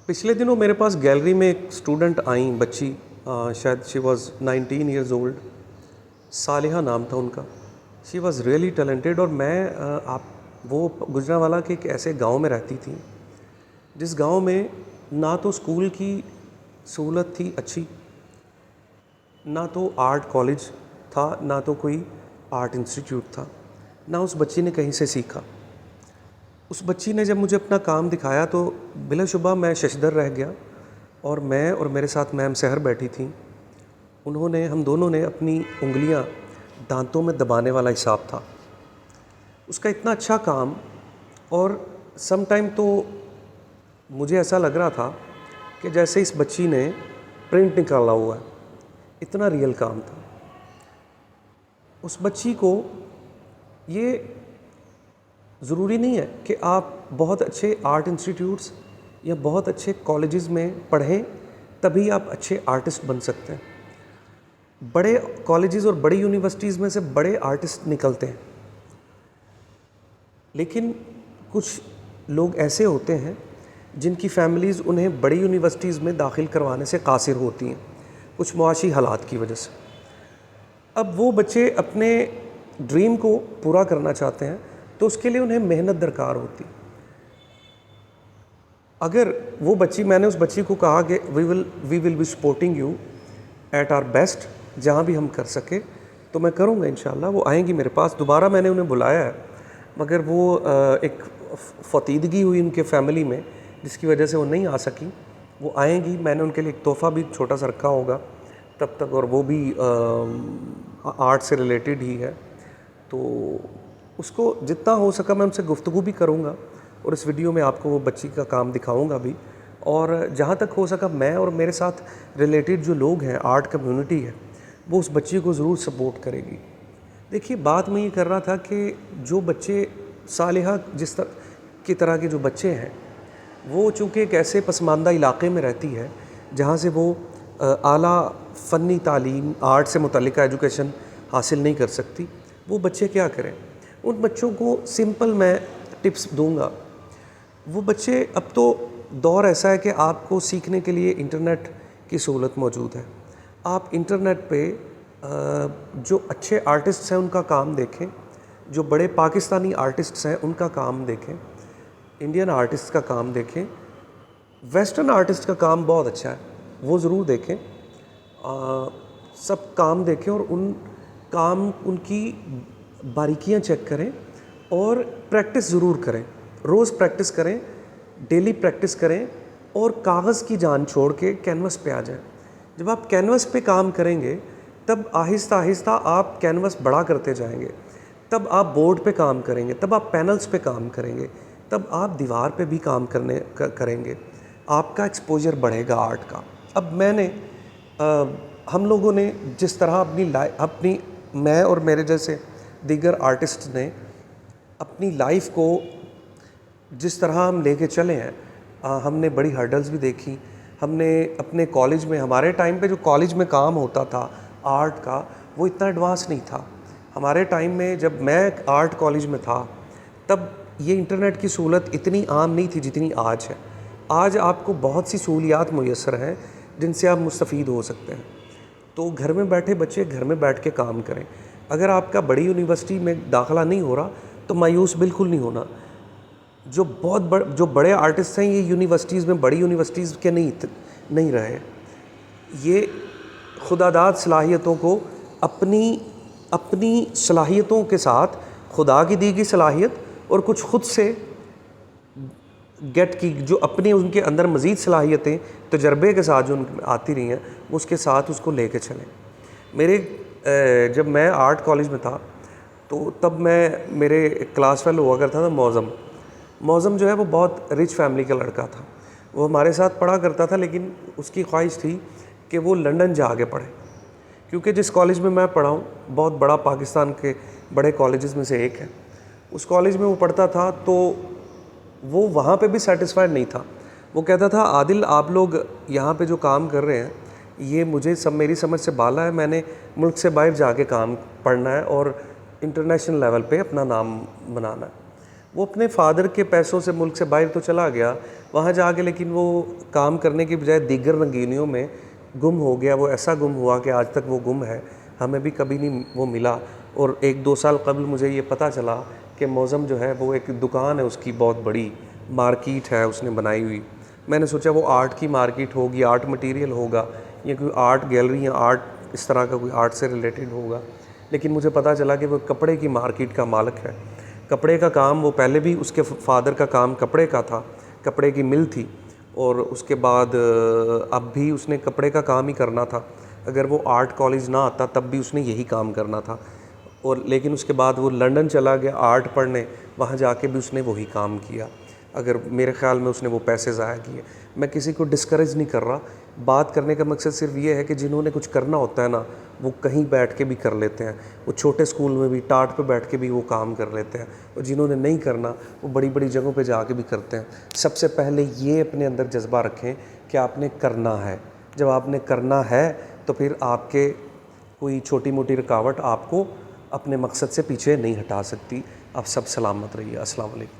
पिछले दिनों मेरे पास गैलरी में एक स्टूडेंट आई बच्ची, शायद शी वाज 19 ईयर्स ओल्ड। सालिहा नाम था उनका। She was really talented. और मैं आप वो गुजरांवाला के एक ऐसे गांव में रहती थी जिस गांव में ना तो स्कूल की सहूलत थी अच्छी, ना तो आर्ट कॉलेज था, ना तो कोई आर्ट इंस्टीट्यूट था, ना उस बच्ची ने कहीं से सीखा। उस बच्ची ने जब मुझे अपना काम दिखाया तो बिलाशुबा मैं शशदर रह गया। और मैं और मेरे साथ मैम सहर बैठी थी। हम दोनों ने अपनी उंगलियां दांतों में दबाने वाला हिसाब था उसका। इतना अच्छा काम। और सम टाइम तो मुझे ऐसा लग रहा था कि जैसे इस बच्ची ने प्रिंट निकाला हुआ है, इतना रियल काम था। उस बच्ची को ये ज़रूरी नहीं है कि आप बहुत अच्छे आर्ट इंस्टीट्यूट्स या बहुत अच्छे कॉलेजेस में पढ़ें तभी आप अच्छे आर्टिस्ट बन सकते हैं। बड़े कॉलेजेस और बड़ी यूनिवर्सिटीज़ में से बड़े आर्टिस्ट निकलते हैं, लेकिन कुछ लोग ऐसे होते हैं जिनकी फैमिलीज़ उन्हें बड़ी यूनिवर्सिटीज़ में दाखिल करवाने से कासिर होती हैं, कुछ मुआशी हालात की वजह से। अब वो बच्चे अपने ड्रीम को पूरा करना चाहते हैं तो उसके लिए उन्हें मेहनत दरकार होती। अगर वो बच्ची, मैंने उस बच्ची को कहा कि we will be supporting you at our best, जहाँ भी हम कर सके तो मैं करूँगा इंशाल्लाह। वो आएंगी मेरे पास दोबारा। मैंने उन्हें बुलाया है, मगर वो एक फतीदगी हुई उनके फैमिली में जिसकी वजह से वो नहीं आ सकी। वो आएंगी, मैंने उनके लिए एक तोहफ़ा भी छोटा सा रखा होगा तब तक, और वो भी आर्ट से रिलेटेड ही है। तो उसको जितना हो सका मैं उनसे गुफ्तगू भी करूँगा और इस वीडियो में आपको वो बच्ची का काम दिखाऊंगा भी। और जहाँ तक हो सका मैं और मेरे साथ रिलेटेड जो लोग हैं, आर्ट कम्युनिटी है, वो उस बच्ची को ज़रूर सपोर्ट करेगी। देखिए, बात मैं ये कर रहा था कि जो बच्चे सालिहा जिस तरह के जो बच्चे हैं, वो चूँकि एक ऐसे पसमानदा इलाक़े में रहती है जहाँ से वो आला फ़नी तालीम, आर्ट से मुतल्लिक़ एजुकेशन हासिल नहीं कर सकती। वो बच्चे क्या करें? उन बच्चों को सिंपल मैं टिप्स दूंगा। वो बच्चे, अब तो दौर ऐसा है कि आपको सीखने के लिए इंटरनेट की सहूलत मौजूद है। आप इंटरनेट पे जो अच्छे आर्टिस्ट्स हैं उनका काम देखें, जो बड़े पाकिस्तानी आर्टिस्ट्स हैं उनका काम देखें, इंडियन आर्टिस्ट का काम देखें, वेस्टर्न आर्टिस्ट का काम बहुत अच्छा है, वो ज़रूर देखें। सब काम देखें और उनकी बारीकियां चेक करें और प्रैक्टिस ज़रूर करें। रोज़ प्रैक्टिस करें, डेली प्रैक्टिस करें और कागज़ की जान छोड़ के कैनवस पे आ जाएं। जब आप कैनवस पे काम करेंगे तब आहिस्ता आहिस्ता आप कैनवस बड़ा करते जाएंगे, तब आप बोर्ड पे काम करेंगे, तब आप पैनल्स पे काम करेंगे, तब आप दीवार पे भी काम करेंगे। आपका एक्सपोजर बढ़ेगा आर्ट का। अब हम लोगों ने जिस तरह मैं और मेरे जैसे दीगर आर्टिस्ट ने अपनी लाइफ को जिस तरह हम लेके चले हैं, हमने बड़ी हर्डल्स भी देखी। हमने अपने कॉलेज में, हमारे टाइम पे जो कॉलेज में काम होता था आर्ट का, वो इतना एडवांस नहीं था। हमारे टाइम में जब मैं आर्ट कॉलेज में था तब ये इंटरनेट की सहूलत इतनी आम नहीं थी जितनी आज है। आज आपको बहुत सी सहूलियात मुयस्सर हैं जिनसे आप मुस्तफ़ीद हो सकते हैं। तो घर में बैठे बच्चे घर में बैठ के काम करें। अगर आपका बड़ी यूनिवर्सिटी में दाखिला नहीं हो रहा तो मायूस बिल्कुल नहीं होना। जो बड़े आर्टिस्ट हैं ये यूनिवर्सिटीज़ में, बड़ी यूनिवर्सिटीज़ के नहीं रहे। ये खुदादाद सलाहियतों को अपनी सलाहियतों के साथ, खुदा की दी गई सलाहियत और कुछ खुद से गेट की जो अपनी उनके अंदर मज़ीद सलाहियतें तजर्बे के साथ जो उनमें आती रही हैं, उसके साथ उसको लेके चलें। जब मैं आर्ट कॉलेज में था तो तब मेरे क्लास फेलो हुआ करता था मौज़म जो है वो बहुत रिच फैमिली का लड़का था। वो हमारे साथ पढ़ा करता था, लेकिन उसकी ख्वाहिश थी कि वो लंदन जा के पढ़े, क्योंकि जिस कॉलेज में मैं पढ़ा हूँ बहुत बड़ा, पाकिस्तान के बड़े कॉलेजेस में से एक है। उस कॉलेज में वो पढ़ता था तो वो वहाँ पे भी सेटिस्फाइड नहीं था। वो कहता था, आदिल आप लोग यहाँ पे जो काम कर रहे हैं ये मेरी समझ से बाला है। मैंने मुल्क से बाहर जाके काम पढ़ना है और इंटरनेशनल लेवल पे अपना नाम बनाना है। وہ اپنے فادر کے پیسوں سے ملک سے باہر تو چلا گیا وہاں جا کے، لیکن وہ کام کرنے کی بجائے دیگر رنگینیوں میں گم ہو گیا. وہ ایسا گم ہوا کہ آج تک وہ گم ہے، ہمیں بھی کبھی نہیں وہ ملا. اور 1-2 سال قبل مجھے یہ پتہ چلا کہ موزم جو ہے وہ ایک دکان ہے اس کی، بہت بڑی مارکیٹ ہے اس نے بنائی ہوئی. میں نے سوچا وہ آرٹ کی مارکیٹ ہوگی، آرٹ مٹیریل ہوگا، یا کوئی آرٹ گیلری یا آرٹ اس طرح کا کوئی آرٹ سے ریلیٹڈ ہوگا. لیکن مجھے پتہ چلا کہ وہ کپڑے کی مارکیٹ کا مالک ہے. کپڑے کا کام، وہ پہلے بھی اس کے فادر کا کام کپڑے کا تھا، کپڑے کی مل تھی، اور اس کے بعد اب بھی اس نے کپڑے کا کام ہی کرنا تھا. اگر وہ آرٹ کالج نہ آتا تب بھی اس نے یہی کام کرنا تھا. اور لیکن اس کے بعد وہ لنڈن چلا گیا آرٹ پڑھنے، وہاں جا کے بھی اس نے وہی کام کیا. اگر میرے خیال میں اس نے وہ پیسے ضائع کیے. میں کسی کو ڈسکریج نہیں کر رہا، بات کرنے کا مقصد صرف یہ ہے کہ جنہوں نے کچھ کرنا ہوتا ہے نا، وہ کہیں بیٹھ کے بھی کر لیتے ہیں. وہ چھوٹے اسکول میں بھی ٹاٹ پہ بیٹھ کے بھی وہ کام کر لیتے ہیں، اور جنہوں نے نہیں کرنا وہ بڑی بڑی جگہوں پہ جا کے بھی کرتے ہیں. سب سے پہلے یہ اپنے اندر جذبہ رکھیں کہ آپ نے کرنا ہے. جب آپ نے کرنا ہے تو پھر آپ کے کوئی چھوٹی موٹی رکاوٹ آپ کو اپنے مقصد سے پیچھے نہیں ہٹا سکتی. آپ سب سلامت رہیے. السلام علیکم.